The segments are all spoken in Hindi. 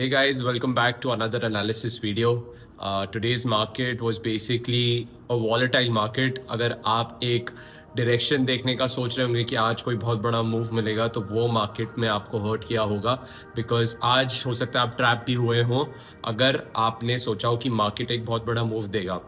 Hey guys, welcome back to another analysis video. Today's market was basically a volatile market. अगर आप एक डायरेक्शन देखने का सोच रहे होंगे कि आज कोई बहुत बड़ा मूव मिलेगा तो वो मार्केट में आपको हर्ट किया होगा बिकॉज आज हो सकता है आप ट्रैप भी हुए हों अगर आपने सोचा हो कि मार्केट एक बहुत बड़ा मूव देगा।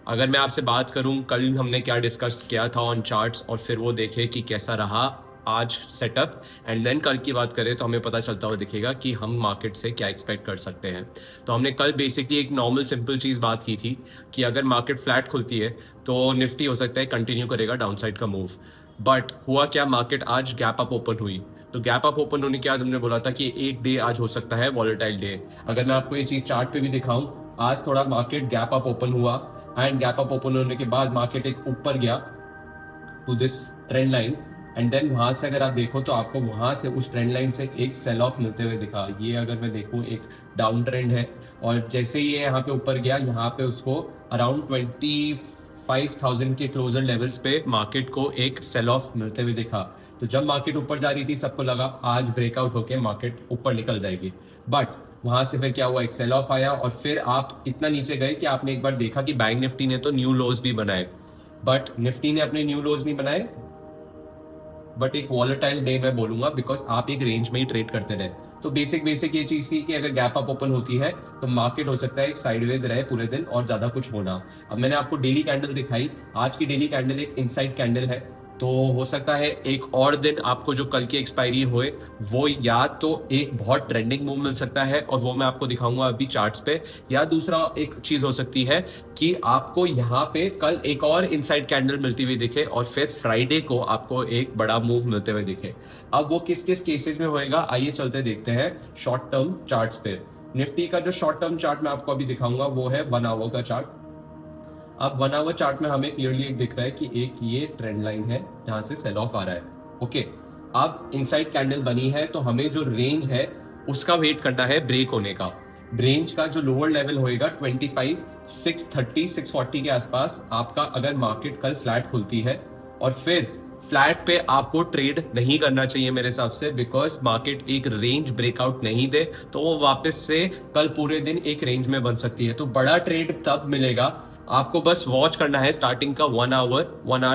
अगर मैं आपसे बात करूं कल हमने क्या डिस्कस किया था ऑन चार्ट्स और फिर वो देखे कि कैसा रहा आज सेटअप एंड देन कल की बात करें तो हमें पता चलता हुआ दिखेगा कि हम मार्केट से क्या एक्सपेक्ट कर सकते हैं। तो हमने कल बेसिकली एक नॉर्मल सिंपल चीज़ बात की थी कि अगर मार्केट फ्लैट खुलती है तो निफ्टी हो सकता है कंटिन्यू करेगा डाउनसाइड का मूव। बट हुआ क्या, मार्केट आज गैप अप ओपन हुई। तो गैप अप ओपन होने के बाद हमने बोला था कि एक डे आज हो सकता है वॉलेटाइल डे। अगर मैं आपको ये चीज़ चार्ट पे भी दिखाऊं, आज थोड़ा मार्केट गैप अप ओपन हुआ एंड गैप अप ओपन होने के बाद मार्केट एक ऊपर गया to this trend line and then वहां से अगर आप देखो तो आपको वहां से उस ट्रेंड लाइन से एक सेल ऑफ मिलते हुए दिखा। ये अगर मैं देखूं एक डाउन ट्रेंड है और जैसे ही ये यहाँ पे ऊपर गया यहाँ पे उसको अराउंड 25,000 के क्लोजर लेवल्स पे मार्केट को एक सेल ऑफ मिलते हुए दिखा। तो जब मार्केट ऊपर जा रही थी सबको लगा आज ब्रेकआउट होके मार्केट ऊपर निकल जाएगी, बट वहां से फिर क्या हुआ, एक सेल ऑफ आया और फिर आप इतना नीचे गए कि आपने एक बार देखा कि बैंक निफ्टी ने तो न्यू लोज भी बनाए, बट निफ्टी ने अपने न्यू लोज नहीं बनाए। बट एक वॉलेटाइल डे मैं बोलूंगा बिकॉज आप एक रेंज में ही ट्रेड करते रहे। तो बेसिक ये चीज थी कि अगर गैप अप ओपन होती है तो मार्केट हो सकता है एक साइडवेज रहे पूरे दिन और ज्यादा कुछ होना। अब मैंने आपको डेली कैंडल दिखाई, आज की डेली कैंडल एक इनसाइड कैंडल है। तो हो सकता है एक और दिन आपको जो कल की एक्सपायरी हुए वो या तो एक बहुत ट्रेंडिंग मूव मिल सकता है और वो मैं आपको दिखाऊंगा अभी चार्ट्स पे, या दूसरा एक चीज हो सकती है कि आपको यहाँ पे कल एक और इनसाइड कैंडल मिलती हुई दिखे और फिर फ्राइडे को आपको एक बड़ा मूव मिलते हुए दिखे। अब वो किस किस केसेस में होएगा आइए चलते देखते हैं शॉर्ट टर्म चार्ट्स पे। निफ्टी का जो शॉर्ट टर्म चार्ट मैं आपको अभी दिखाऊंगा वो है 1 आवर का चार्ट। अब 1 आवर चार्ट में हमें क्लियरली एक दिख रहा है कि एक ये ट्रेंड लाइन है जहां से सेल ऑफ आ रहा है। ओके, अब इनसाइड कैंडल बनी है तो हमें जो रेंज है उसका वेट करना है ब्रेक होने का। रेंज का जो लोअर लेवल होएगा 25, 630, 640 के आसपास आपका अगर मार्केट कल फ्लैट खुलती है और फिर फ्लैट पे आपको ट्रेड नहीं करना चाहिए मेरे हिसाब से, बिकॉज मार्केट एक रेंज ब्रेकआउट नहीं दे तो वो वापस से कल पूरे दिन एक रेंज में बन सकती है। तो बड़ा ट्रेड तब मिलेगा, आपको बस वॉच करना है स्टार्टिंग का 1 आवर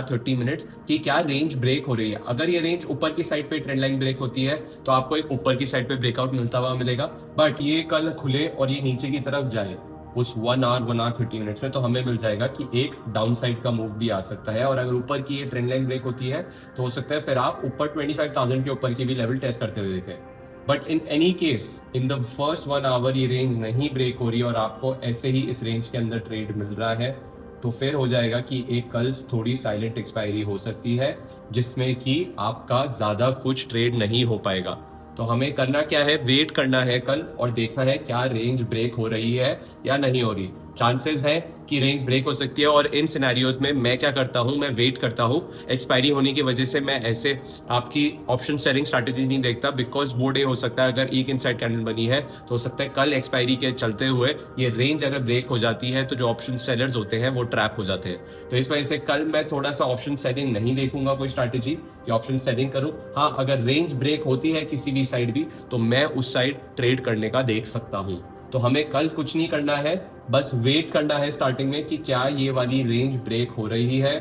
30 मिनट्स कि क्या रेंज ब्रेक हो रही है। अगर ये रेंज ऊपर की साइड पे ट्रेंड लाइन ब्रेक होती है तो आपको एक ऊपर की साइड पे ब्रेकआउट मिलता हुआ मिलेगा। बट ये कल खुले और ये नीचे की तरफ जाए उस 1 आवर 30 मिनट्स में तो हमें मिल जाएगा कि एक डाउन साइड का मूव भी आ सकता है। और अगर ऊपर की ये ट्रेंड लाइन ब्रेक होती है तो हो सकता है फिर आप ऊपर 25,000 के ऊपर की भी लेवल टेस्ट करते हुए देखें। But in any case in the first 1 hour ये रेंज नहीं ब्रेक हो रही और आपको ऐसे ही इस रेंज के अंदर ट्रेड मिल रहा है तो फिर हो जाएगा कि एक कल थोड़ी साइलेंट एक्सपायरी हो सकती है जिसमें कि आपका ज्यादा कुछ ट्रेड नहीं हो पाएगा। तो हमें करना क्या है, वेट करना है कल और देखना है क्या रेंज ब्रेक हो रही है या नहीं हो रही। चांसेस है कि रेंज ब्रेक हो सकती है और इन सिनेरियोज में मैं क्या करता हूं, मैं वेट करता हूं। एक्सपायरी होने की वजह से मैं ऐसे आपकी ऑप्शन सेलिंग स्ट्रैटेजी नहीं देखता बिकॉज वो डे हो सकता है अगर एक इनसाइड कैंडल बनी है तो हो सकता है कल एक्सपायरी के चलते हुए ये रेंज अगर ब्रेक हो जाती है तो जो ऑप्शन सेलर्स होते हैं वो ट्रैप हो जाते हैं। तो इस वजह से कल मैं थोड़ा सा ऑप्शन सेलिंग नहीं देखूंगा कोई स्ट्रैटेजी कि ऑप्शन सेलिंग करूं। हाँ, अगर रेंज ब्रेक होती है किसी भी साइड भी तो मैं उस साइड ट्रेड करने का देख सकता हूं। तो हमें कल कुछ नहीं करना है, बस वेट करना है स्टार्टिंग में कि क्या ये वाली रेंज ब्रेक हो रही है,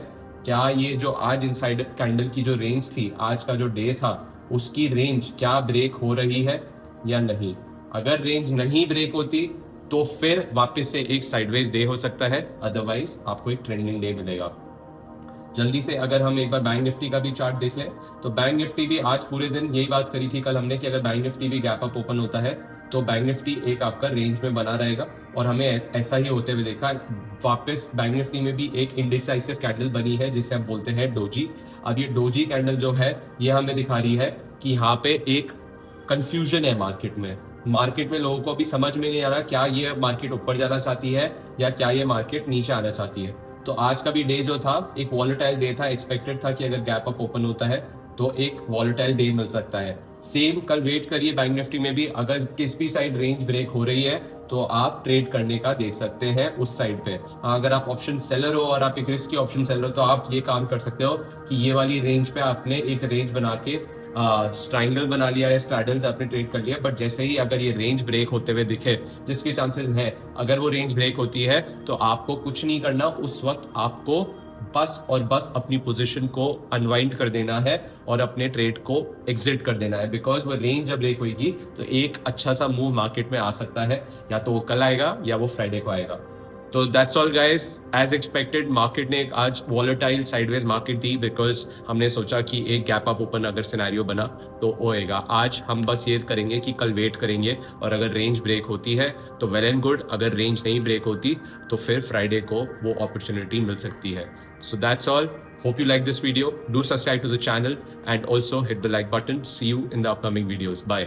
क्या ये जो आज इनसाइड कैंडल की जो रेंज थी, आज का जो डे था उसकी रेंज क्या ब्रेक हो रही है या नहीं। अगर रेंज नहीं ब्रेक होती तो फिर वापस से एक साइडवेज डे हो सकता है, अदरवाइज आपको एक ट्रेंडिंग डे मिलेगा। जल्दी से अगर हम एक बार बैंक निफ्टी का भी चार्ट देख लें तो बैंक निफ्टी भी आज पूरे दिन यही बात करी थी कल हमने कि अगर बैंक निफ्टी भी गैप अप ओपन होता है तो बैंक निफ्टी एक आपका रेंज में बना रहेगा और हमें ऐसा ही होते हुए देखा। वापस बैंक निफ्टी में भी एक इंडिसाइसिव कैंडल बनी है जिसे हम बोलते हैं डोजी। अब ये डोजी कैंडल जो है ये हमें दिखा रही है कि यहाँ पे एक कंफ्यूजन है मार्केट में लोगों को अभी समझ में नहीं आ रहा क्या ये मार्केट ऊपर जाना चाहती है या क्या ये मार्केट नीचे आना चाहती है। तो आज का भी डे जो था एक वॉलेटाइल डे था, एक्सपेक्टेड था कि अगर गैप अप ओपन होता है तो एक वॉलेटाइल डे मिल सकता है। सेम कल वेट करिए बैंक निफ्टी में भी, अगर किस भी साइड रेंज ब्रेक हो रही है तो आप ट्रेड करने का देख सकते हैं उस साइड पे। अगर आप ऑप्शन सेलर हो और आप एक रिस्की ऑप्शन सेलर हो तो आप ये काम कर सकते हो कि ये वाली रेंज पे आपने एक रेंज बना के ट्राइंगल बना लिया है, स्ट्रैडल्स आपने ट्रेड कर लिया, बट जैसे ही अगर ये रेंज ब्रेक होते हुए दिखे, जिसके चांसेस हैं, अगर वो रेंज ब्रेक होती है तो आपको कुछ नहीं करना, उस वक्त आपको बस और बस अपनी पोजीशन को अनवाइंड कर देना है और अपने ट्रेड को एग्जिट कर देना है, बिकॉज वो रेंज जब ब्रेक होगी तो एक अच्छा सा मूव मार्केट में आ सकता है, या तो वो कल आएगा या वो फ्राइडे को आएगा। तो that's all guys, as expected market ने एक आज वॉलेटाइल साइडवेज मार्केट दी, बिकॉज हमने सोचा कि एक गैप अप ओपन अगर सिनेरियो बना तो होएगा। आज हम बस ये करेंगे कि कल वेट करेंगे, और अगर रेंज ब्रेक होती है तो वेल एंड गुड, अगर रेंज नहीं ब्रेक होती तो फिर फ्राइडे को वो अपॉर्चुनिटी मिल सकती है। So that's all. Hope you like this video. Do subscribe to the channel and also hit the like button. See you in the upcoming videos. Bye.